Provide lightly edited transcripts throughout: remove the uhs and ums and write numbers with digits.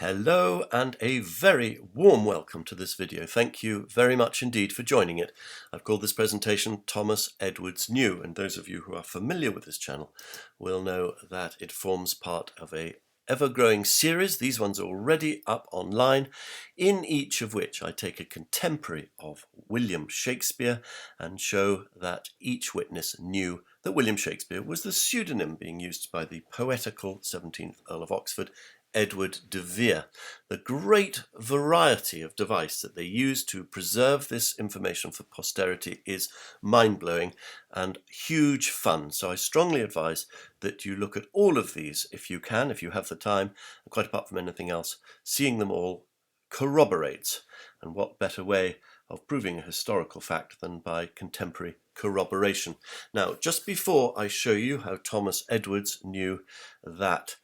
Hello and a very warm welcome to this video. Thank you very much indeed for joining it. I've called this presentation Thomas Edward's New, and those of you who are familiar with this channel will know that it forms part of a ever-growing series. These ones are already up online, in each of which I take a contemporary of William Shakespeare and show that each witness knew that William Shakespeare was the pseudonym being used by the poetical 17th Earl of Oxford, Edward de Vere. The great variety of device that they use to preserve this information for posterity is mind-blowing and huge fun. So I strongly advise that you look at all of these if you can, if you have the time, and quite apart from anything else, seeing them all corroborates. And what better way of proving a historical fact than by contemporary corroboration. Now, just before I show you how Thomas Edwards knew that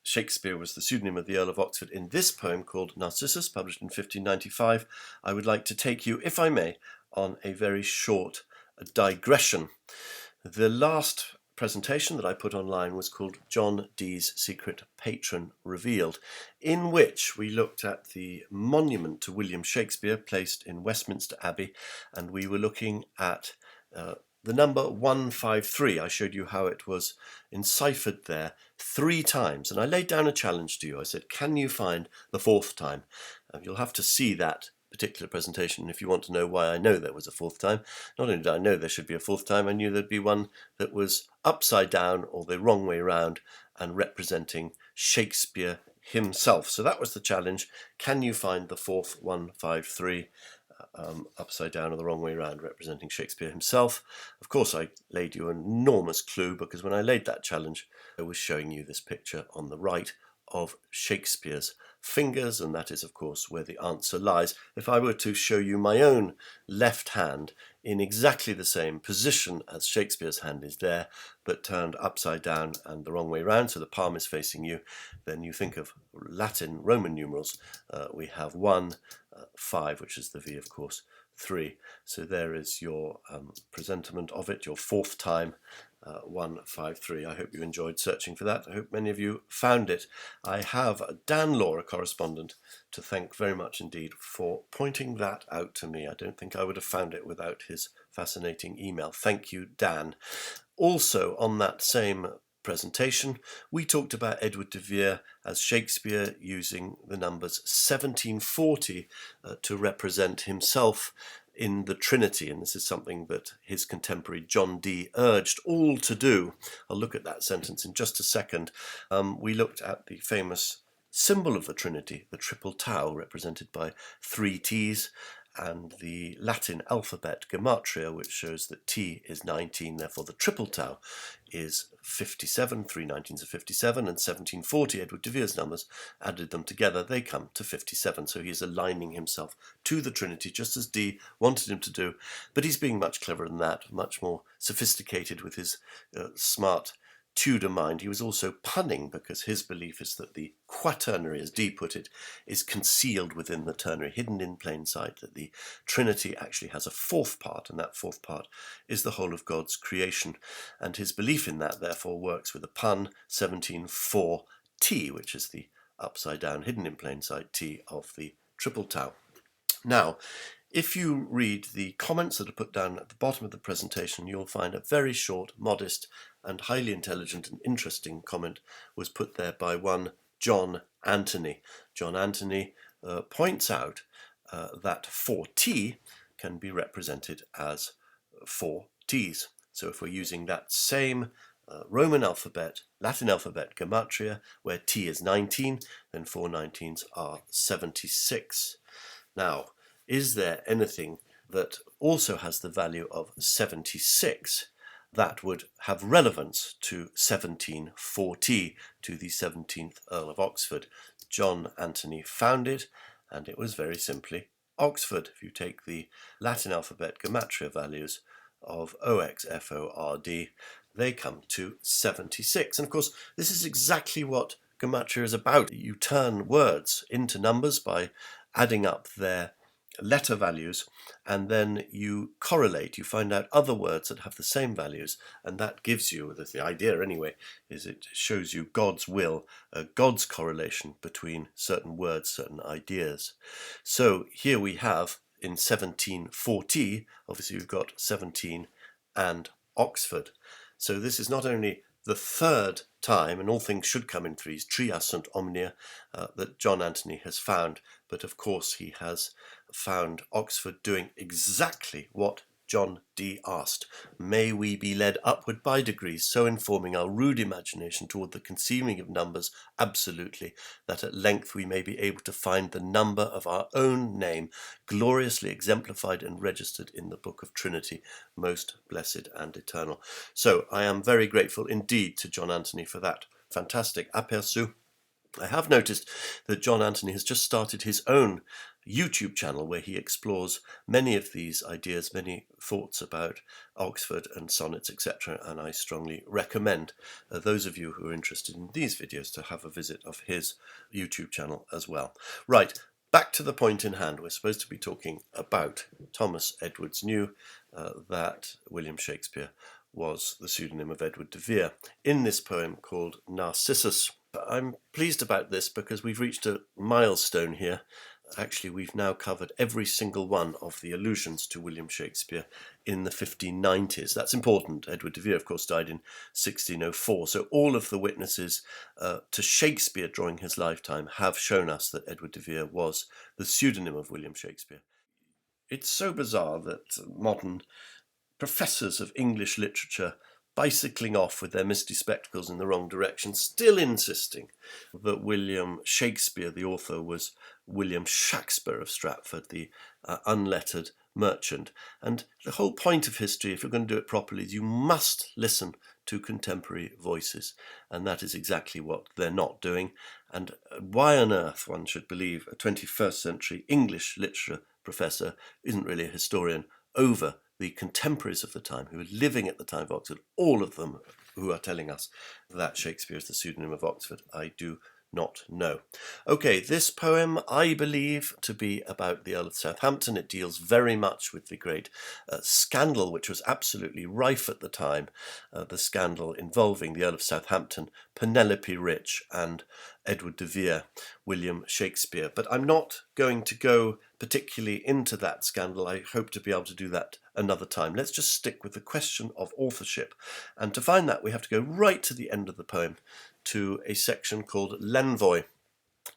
Shakespeare was the pseudonym of the Earl of Oxford in this poem called Narcissus, published in 1595, I would like to take you, if I may, on a very short digression. The last presentation that I put online was called John Dee's Secret Patron Revealed, in which we looked at the monument to William Shakespeare placed in Westminster Abbey, and we were looking at the number 153. I showed you how it was enciphered there 3 times, and I laid down a challenge to you. I said, can you find the 4th time? You'll have to see that particular presentation if you want to know why I know there was a 4th time. Not only did I know there should be a 4th time, I knew there'd be one that was upside down or the wrong way round and representing Shakespeare himself. So that was the challenge. Can you find the 4th 153? Upside down or the wrong way around, representing Shakespeare himself. Of course, I laid you an enormous clue, because when I laid that challenge, I was showing you this picture on the right of Shakespeare's fingers, and that is, of course, where the answer lies. If I were to show you my own left hand in exactly the same position as Shakespeare's hand is there, but turned upside down and the wrong way around, so the palm is facing you, then you think of Latin Roman numerals. We have 1, 5, which is the V, of course, 3. So there is your presentment of it, your 4th time, 153. I hope you enjoyed searching for that. I hope many of you found it. I have Dan Law, a correspondent, to thank very much indeed for pointing that out to me. I don't think I would have found it without his fascinating email. Thank you, Dan. Also, on that same presentation, we talked about Edward de Vere as Shakespeare using the numbers 1740 to represent himself in the Trinity, and this is something that his contemporary John Dee urged all to do. I'll look at that sentence in just a second. We looked at the famous symbol of the Trinity, the triple tau, represented by 3 T's, and the Latin alphabet gematria, which shows that T is 19, therefore the triple tau is 57, 3 19s are 57, and 1740, Edward de Vere's numbers, added them together, they come to 57, so he's aligning himself to the Trinity, just as Dee wanted him to do, but he's being much cleverer than that, much more sophisticated with his smart Tudor mind. He was also punning, because his belief is that the quaternary, as Dee put it, is concealed within the ternary, hidden in plain sight, that the Trinity actually has a 4th part, and that 4th part is the whole of God's creation. And his belief in that, therefore, works with a pun, 17-4-T, which is the upside down, hidden in plain sight T of the triple tau. Now, if you read the comments that are put down at the bottom of the presentation, you'll find a very short, modest, and highly intelligent and interesting comment was put there by one John Anthony. John Anthony points out that 4T can be represented as 4 T's. So if we're using that same Roman alphabet, Latin alphabet gematria, where T is 19, then 4 19s are 76. Now, is there anything that also has the value of 76 that would have relevance to 1740, to the 17th Earl of Oxford? John Anthony found it, and it was very simply Oxford. If you take the Latin alphabet gematria values of OXFORD, they come to 76. And of course, this is exactly what gematria is about. You turn words into numbers by adding up their letter values, and then you correlate. You find out other words that have the same values, and that gives you, the idea anyway, is it shows you God's will, God's correlation between certain words, certain ideas. So here we have in 1740, obviously we've got 17 and Oxford. So this is not only the third time, and all things should come in threes, tria sunt omnia, that John Anthony has found, but of course he has found Oxford doing exactly what John Dee asked. May we be led upward by degrees, so informing our rude imagination toward the conceiving of numbers absolutely, that at length we may be able to find the number of our own name gloriously exemplified and registered in the book of Trinity, most blessed and eternal. So I am very grateful indeed to John Anthony for that fantastic aperçu. I have noticed that John Anthony has just started his own YouTube channel where he explores many of these ideas, many thoughts about Oxford and sonnets, etc. And I strongly recommend those of you who are interested in these videos to have a visit of his YouTube channel as well. Right, back to the point in hand. We're supposed to be talking about Thomas Edwards New, that William Shakespeare was the pseudonym of Edward de Vere, in this poem called Narcissus. I'm pleased about this because we've reached a milestone here. Actually, we've now covered every single one of the allusions to William Shakespeare in the 1590s. That's important. Edward de Vere, of course, died in 1604. So all of the witnesses to Shakespeare during his lifetime have shown us that Edward de Vere was the pseudonym of William Shakespeare. It's so bizarre that modern professors of English literature, bicycling off with their misty spectacles in the wrong direction, still insisting that William Shakespeare, the author, was William Shaxper of Stratford, the unlettered merchant. And the whole point of history, if you're going to do it properly, is you must listen to contemporary voices, and that is exactly what they're not doing. And why on earth one should believe a 21st century English literature professor isn't really a historian over the contemporaries of the time who were living at the time of Oxford, all of them who are telling us that Shakespeare is the pseudonym of Oxford, I do not know. Okay, this poem I believe to be about the Earl of Southampton. It deals very much with the great scandal which was absolutely rife at the time, the scandal involving the Earl of Southampton, Penelope Rich and Edward de Vere, William Shakespeare. But I'm not going to go particularly into that scandal. I hope to be able to do that another time. Let's just stick with the question of authorship. And to find that, we have to go right to the end of the poem, to a section called l'envoi.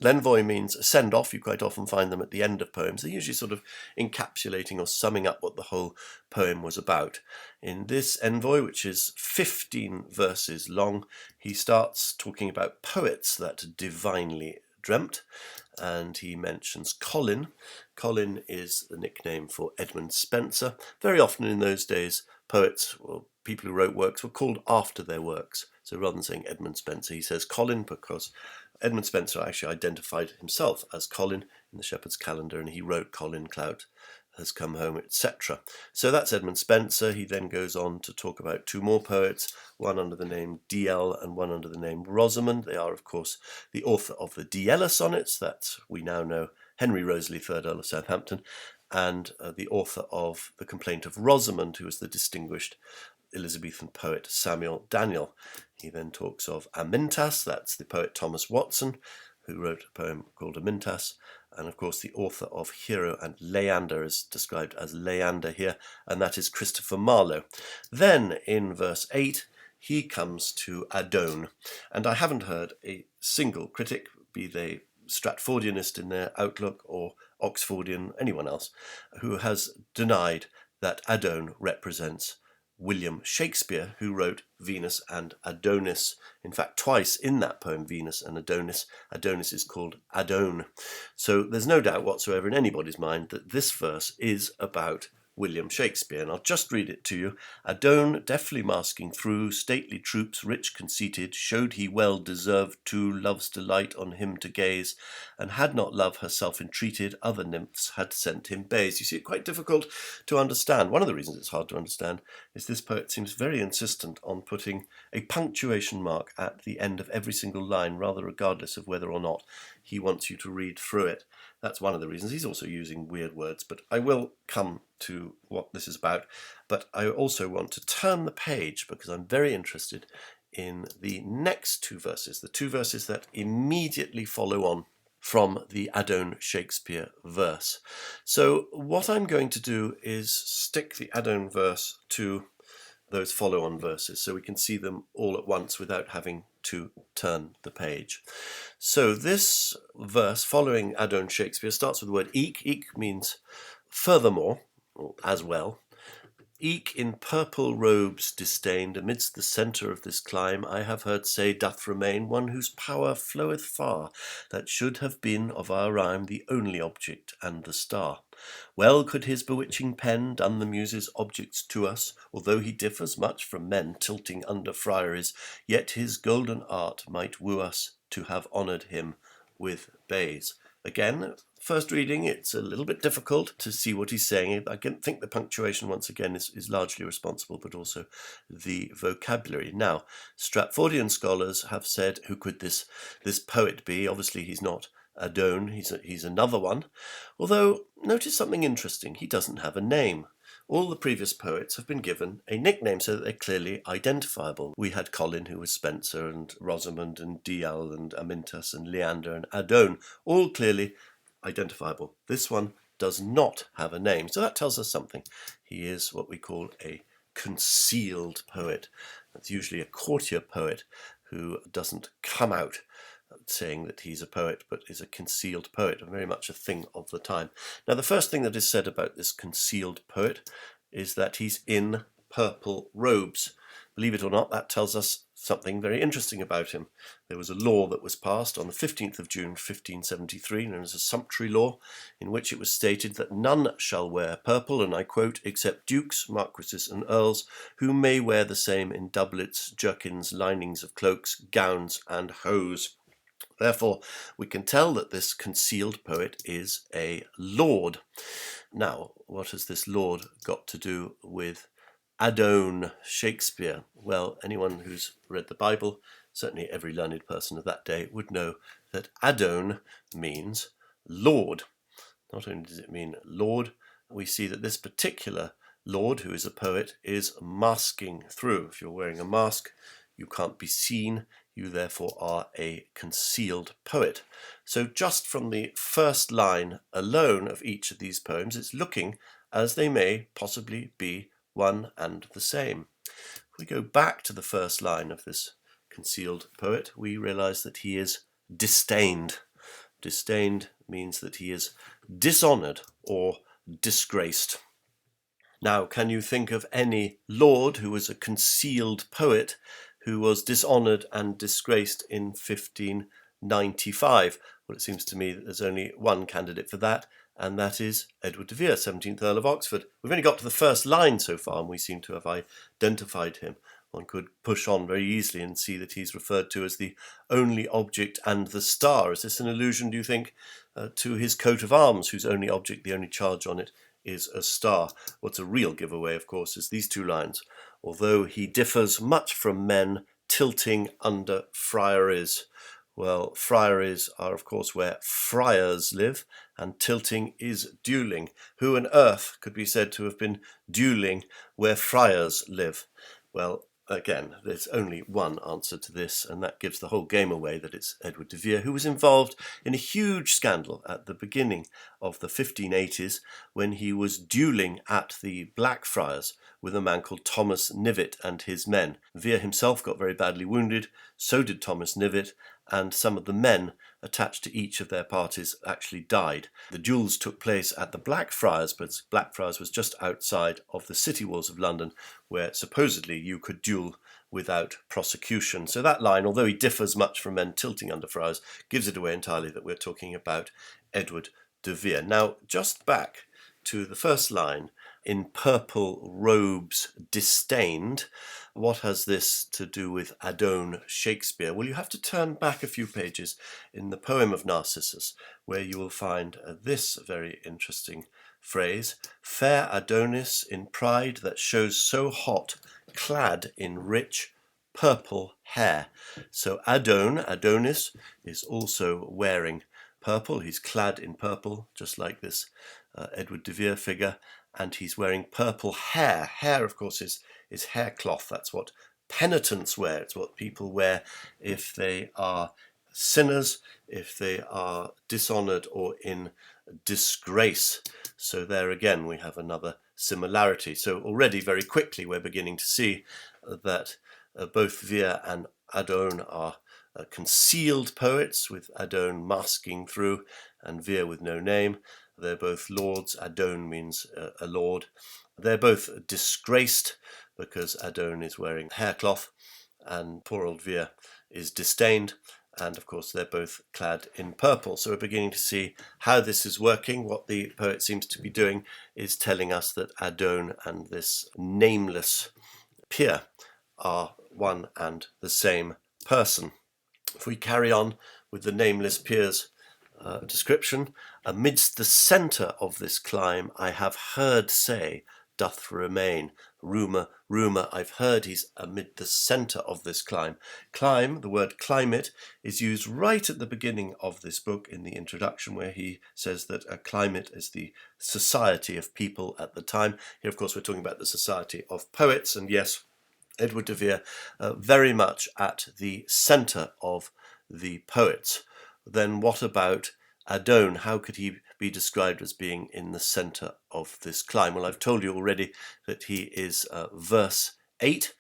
L'envoi means a send-off. You quite often find them at the end of poems. They're usually sort of encapsulating or summing up what the whole poem was about. In this envoy, which is 15 verses long, he starts talking about poets that divinely dreamt, and he mentions Colin. Colin is the nickname for Edmund Spenser. Very often in those days, poets, or people who wrote works, were called after their works. So rather than saying Edmund Spenser, he says Colin, because Edmund Spenser actually identified himself as Colin in the Shepherd's Calendar, and he wrote Colin Clout has come home, etc. So that's Edmund Spenser. He then goes on to talk about two more poets, one under the name D.L. and one under the name Rosamond. They are, of course, the author of the D.L. sonnets, that we now know Henry Rosalie, 3rd Earl of Southampton, and the author of The Complaint of Rosamond, who was the distinguished Elizabethan poet Samuel Daniel. He then talks of Amintas, that's the poet Thomas Watson, who wrote a poem called Amintas, and of course the author of Hero and Leander is described as Leander here, and that is Christopher Marlowe. Then in verse 8 he comes to Adon, and I haven't heard a single critic, be they Stratfordianist in their outlook or Oxfordian, anyone else, who has denied that Adon represents William Shakespeare, who wrote Venus and Adonis. In fact, twice in that poem, Venus and Adonis, Adonis is called Adon. So there's no doubt whatsoever in anybody's mind that this verse is about William Shakespeare, and I'll just read it to you. Adon, deftly masking through stately troops, rich conceited, showed he well deserved to love's delight on him to gaze, and had not love herself entreated, other nymphs had sent him bays. You see, it's quite difficult to understand. One of the reasons it's hard to understand is this poet seems very insistent on putting a punctuation mark at the end of every single line, rather regardless of whether or not he wants you to read through it. That's one of the reasons. He's also using weird words, but I will come to what this is about. But I also want to turn the page because I'm very interested in the next two verses, the two verses that immediately follow on from the Adon Shakespeare verse. So what I'm going to do is stick the Adon verse to those follow-on verses so we can see them all at once without having to turn the page. So this verse following Adon Shakespeare starts with the word eke. Eke means furthermore, or as well. Eke in purple robes disdained, amidst the centre of this clime, I have heard say doth remain one whose power floweth far, that should have been of our rhyme the only object and the star. Well could his bewitching pen done the muses objects to us, although he differs much from men tilting under friaries, yet his golden art might woo us to have honoured him with bays. Again, first reading, it's a little bit difficult to see what he's saying. I think the punctuation, once again, is largely responsible, but also the vocabulary. Now, Stratfordian scholars have said, who could this poet be? Obviously, he's not Adon, he's another one. Although, notice something interesting. He doesn't have a name. All the previous poets have been given a nickname so that they're clearly identifiable. We had Colin, who was Spencer, and Rosamond, and Dial, and Amintus, and Leander, and Adon, all clearly identifiable. This one does not have a name, so that tells us something. He is what we call a concealed poet. That's usually a courtier poet who doesn't come out saying that he's a poet, but is a concealed poet, very much a thing of the time. Now, the first thing that is said about this concealed poet is that he's in purple robes. Believe it or not, that tells us something very interesting about him. There was a law that was passed on the 15th of June 1573, known as a sumptuary law, in which it was stated that none shall wear purple, and I quote, except dukes, marquises, and earls, who may wear the same in doublets, jerkins, linings of cloaks, gowns, and hose. Therefore, we can tell that this concealed poet is a lord. Now, what has this lord got to do with Adon Shakespeare? Well, anyone who's read the Bible, certainly every learned person of that day, would know that Adon means lord. Not only does it mean lord, we see that this particular lord, who is a poet, is masking through. If you're wearing a mask, you can't be seen. You therefore are a concealed poet. So just from the first line alone of each of these poems, it's looking as they may possibly be one and the same. If we go back to the first line of this concealed poet, we realize that he is disdained. Disdained means that he is dishonored or disgraced. Now, can you think of any lord who was a concealed poet who was dishonored and disgraced in 1595? Well, it seems to me that there's only one candidate for that, and that is Edward de Vere, 17th Earl of Oxford. We've only got to the first line so far, and we seem to have identified him. One could push on very easily and see that he's referred to as the only object and the star. Is this an allusion, do you think, to his coat of arms, whose only object, the only charge on it, is a star? What's a real giveaway, of course, is these two lines. Although he differs much from men, tilting under friaries. Well, friaries are, of course, where friars live, and tilting is duelling. Who on earth could be said to have been duelling where friars live? Well, again, there's only one answer to this, and that gives the whole game away, that it's Edward de Vere, who was involved in a huge scandal at the beginning of the 1580s when he was duelling at the Blackfriars with a man called Thomas Knivet and his men. Vere himself got very badly wounded, so did Thomas Knivet, and some of the men attached to each of their parties actually died. The duels took place at the Blackfriars, but Blackfriars was just outside of the city walls of London, where supposedly you could duel without prosecution. So that line, although he differs much from men tilting under friars, gives it away entirely that we're talking about Edward de Vere. Now, just back to the first line, in purple robes disdained. What has this to do with Adon Shakespeare? Well, you have to turn back a few pages in the poem of Narcissus, where you will find this very interesting phrase: fair Adonis in pride that shows so hot, clad in rich purple hair. So Adon, Adonis, is also wearing purple. He's clad in purple, just like this Edward de Vere figure, and he's wearing purple hair. Hair, of course, is hair cloth. That's what penitents wear. It's what people wear if they are sinners, if they are dishonored or in disgrace. So there again we have another similarity. So already very quickly we're beginning to see that both Vere and Adon are concealed poets, with Adon masking through and Vere with no name. They're both lords. Adon means a lord. They're both disgraced because Adon is wearing haircloth and poor old Vere is disdained. And of course they're both clad in purple. So we're beginning to see how this is working. What the poet seems to be doing is telling us that Adon and this nameless peer are one and the same person. If we carry on with the nameless peer's description, amidst the centre of this clime I have heard say doth remain. Rumour, I've heard he's amid the centre of this clime. Clime, the word climate, is used right at the beginning of this book in the introduction, where he says that a climate is the society of people at the time. Here, of course, we're talking about the society of poets, and yes, Edward de Vere very much at the centre of the poets. Then what about Adon? How could he be described as being in the centre of this clime? Well, I've told you already that he is verse 8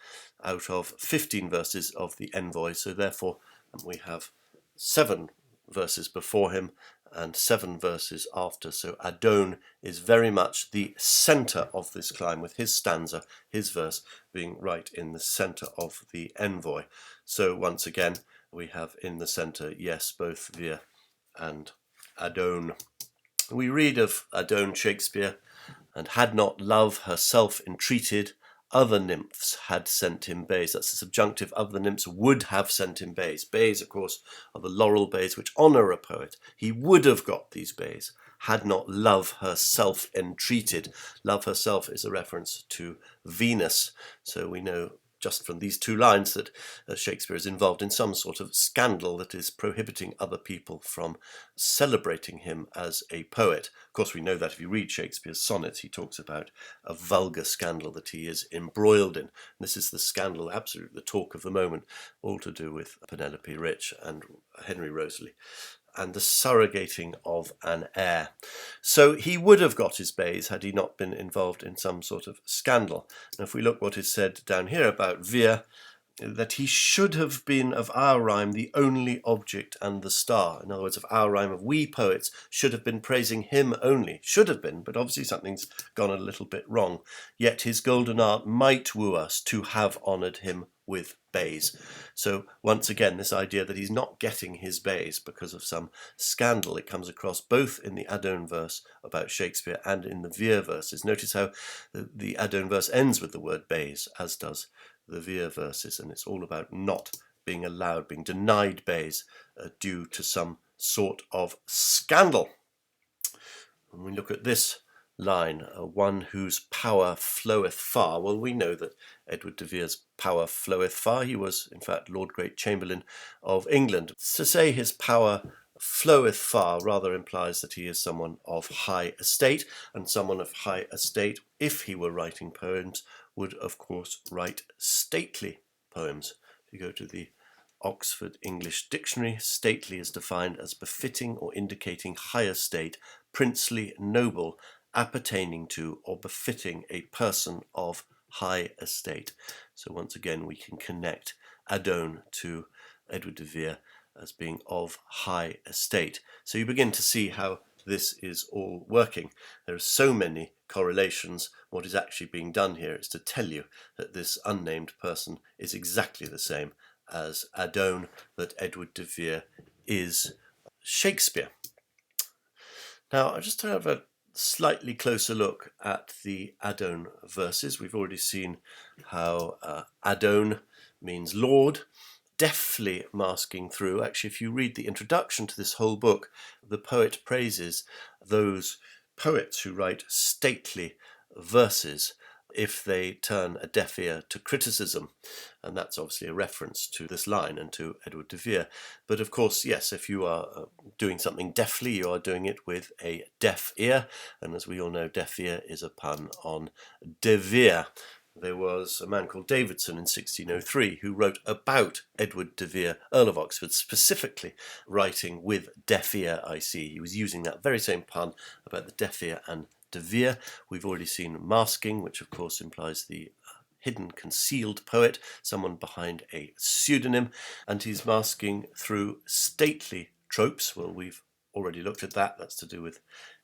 out of 15 verses of the Envoy, so therefore we have 7 verses before him and 7 verses after. So Adon is very much the centre of this clime, with his stanza, his verse, being right in the centre of the Envoy. So once again, we have in the centre, yes, both Vere and Adon. We read of Adon, Shakespeare, and had not love herself entreated, other nymphs had sent him bays. That's the subjunctive. Other nymphs would have sent him bays. Bays, of course, are the laurel bays which honour a poet. He would have got these bays had not love herself entreated. Love herself is a reference to Venus. So we know just from these 2 lines that Shakespeare is involved in some sort of scandal that is prohibiting other people from celebrating him as a poet. Of course, we know that if you read Shakespeare's sonnets, he talks about a vulgar scandal that he is embroiled in. And this is the scandal, absolutely the talk of the moment, all to do with Penelope Rich and Henry Rosalie and the surrogating of an heir. So he would have got his bays had he not been involved in some sort of scandal. And if we look what is said down here about Vere, that he should have been of our rhyme the only object and the star. In other words, of our rhyme, of we poets, should have been praising him only. Should have been, but obviously something's gone a little bit wrong. Yet his golden art might woo us to have honoured him with bays. So once again, this idea that he's not getting his bays because of some scandal, it comes across both in the Adon verse about Shakespeare and in the Vere verses. Notice how the Adon verse ends with the word bays, as does the Vere verses, and it's all about not being allowed, being denied bays due to some sort of scandal. When we look at this line, one whose power floweth far. Well, we know that Edward de Vere's power floweth far. He was, in fact, Lord Great Chamberlain of England. To say his power floweth far rather implies that he is someone of high estate, and someone of high estate, if he were writing poems, would of course write stately poems. If you go to the Oxford English Dictionary, stately is defined as befitting or indicating high estate, princely, noble, appertaining to or befitting a person of high estate. So once again we can connect Adon to Edward de Vere as being of high estate. So you begin to see how this is all working. There are so many correlations. What is actually being done here is to tell you that this unnamed person is exactly the same as Adon, that Edward de Vere is Shakespeare. Now, I just have a slightly closer look at the Adon verses. We've already seen how Adon means Lord, deftly masking through. Actually, if you read the introduction to this whole book, the poet praises those poets who write stately verses if they turn a deaf ear to criticism. And that's obviously a reference to this line and to Edward de Vere. But of course, yes, if you are doing something deftly, you are doing it with a deaf ear. And as we all know, deaf ear is a pun on de Vere. There was a man called Davidson in 1603 who wrote about Edward de Vere, Earl of Oxford, specifically writing with deaf ear, I see. He was using that very same pun about the deaf ear and de Vere. We've already seen masking, which of course implies the hidden, concealed poet, someone behind a pseudonym, and he's masking through stately tropes. Well, we've already looked at that. That's to do with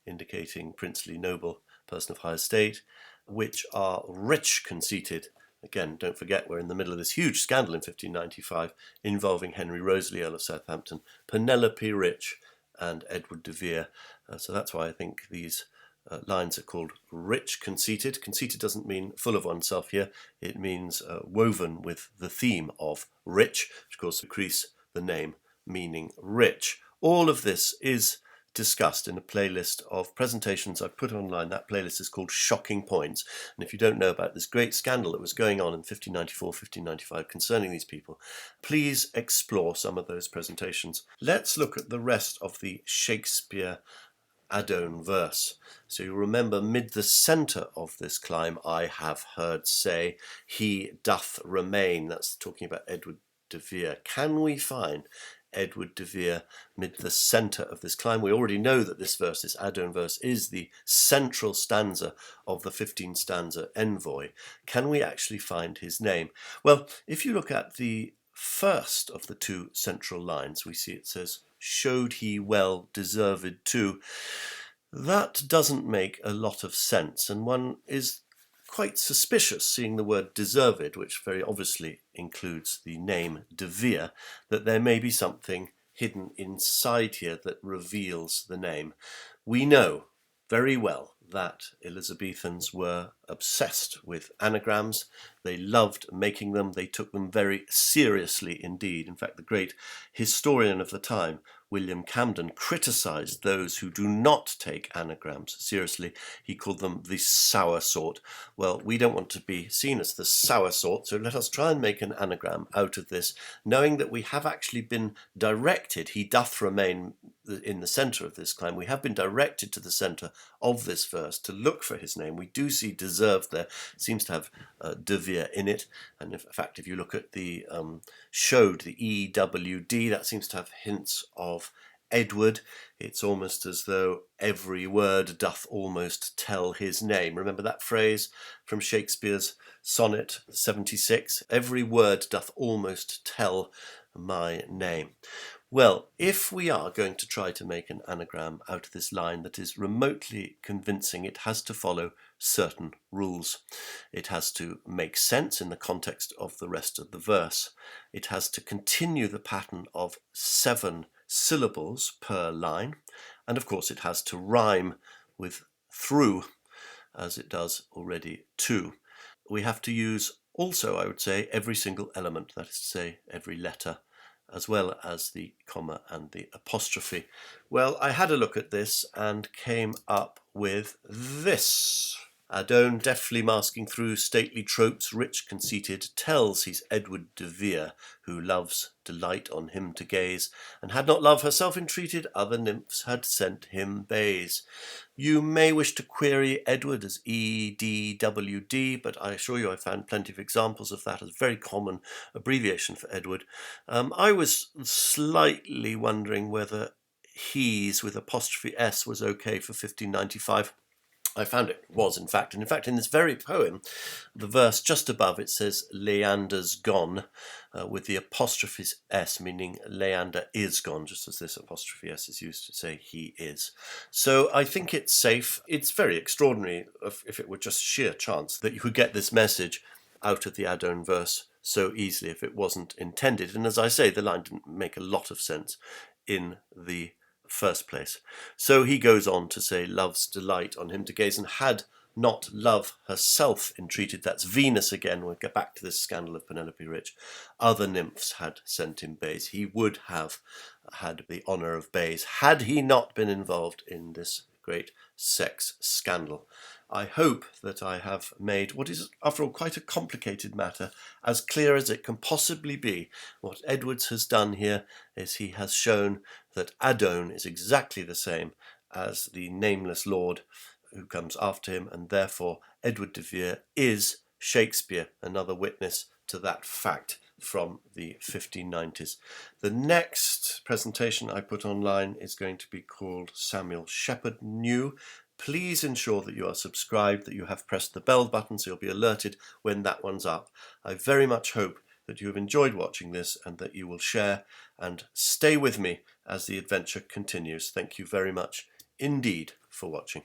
indicating princely, noble, person of high estate, which are rich conceited. Again, don't forget we're in the middle of this huge scandal in 1595 involving Henry Roseley, Earl of Southampton, Penelope Rich, and Edward de Vere. So that's why I think these lines are called rich conceited. Conceited doesn't mean full of oneself here. It means woven with the theme of rich, which of course increase the name meaning rich. All of this is discussed in a playlist of presentations I've put online. That playlist is called Shocking Points. And if you don't know about this great scandal that was going on in 1594, 1595 concerning these people, please explore some of those presentations. Let's look at the rest of the Shakespeare Adon verse. So you remember, mid the centre of this climb I have heard say, he doth remain. That's talking about Edward de Vere. Can we find Edward de Vere mid the centre of this climb? We already know that this verse, this Adon verse, is the central stanza of the 15-stanza envoy. Can we actually find his name? Well, if you look at the first of the two central lines, we see it says, showed he well deserved to. That doesn't make a lot of sense, and one is quite suspicious, seeing the word deserved, which very obviously includes the name de Vere, that there may be something hidden inside here that reveals the name. We know very well that Elizabethans were obsessed with anagrams. They loved making them. They took them very seriously indeed. In fact, the great historian of the time, William Camden, criticized those who do not take anagrams seriously. He called them the sour sort. Well, we don't want to be seen as the sour sort, so let us try and make an anagram out of this, knowing that we have actually been directed, he doth remain in the centre of this climb, we have been directed to the centre of this verse to look for his name. We do see deserved there, it seems to have de Vere in it, and in fact if you look at the showed, the EWD, that seems to have hints of Edward. It's almost as though every word doth almost tell his name. Remember that phrase from Shakespeare's sonnet 76? Every word doth almost tell my name. Well, if we are going to try to make an anagram out of this line that is remotely convincing, it has to follow certain rules. It has to make sense in the context of the rest of the verse. It has to continue the pattern of 7 syllables per line. And of course, it has to rhyme with through, as it does already to. We have to use also, I would say, every single element, that is to say, every letter, as well as the comma and the apostrophe. Well, I had a look at this and came up with this. Adon, deftly masking through stately tropes, rich conceited, tells he's Edward de Vere, who loves delight on him to gaze, and had not love herself entreated, other nymphs had sent him bays. You may wish to query Edward as EDWD, but I assure you I found plenty of examples of that as a very common abbreviation for Edward. I was slightly wondering whether he's with apostrophe S was okay for 1595. I found it was, in fact. And in fact, in this very poem, the verse just above, it says, Leander's gone, with the apostrophe S, meaning Leander is gone, just as this apostrophe S is used to say he is. So I think it's safe. It's very extraordinary, if it were just sheer chance, that you could get this message out of the Adon verse so easily if it wasn't intended. And as I say, the line didn't make a lot of sense in the first place. So he goes on to say, love's delight on him to gaze, and had not love herself entreated, that's Venus again, we'll get back to this scandal of Penelope Rich, other nymphs had sent him bays. He would have had the honour of bays had he not been involved in this great sex scandal. I hope that I have made what is, after all, quite a complicated matter as clear as it can possibly be. What Edwards has done here is he has shown that Adon is exactly the same as the nameless lord who comes after him, and therefore Edward de Vere is Shakespeare, another witness to that fact from the 1590s. The next presentation I put online is going to be called Samuel Shepherd New. Please ensure that you are subscribed, that you have pressed the bell button so you'll be alerted when that one's up. I very much hope that you have enjoyed watching this and that you will share and stay with me as the adventure continues. Thank you very much indeed for watching.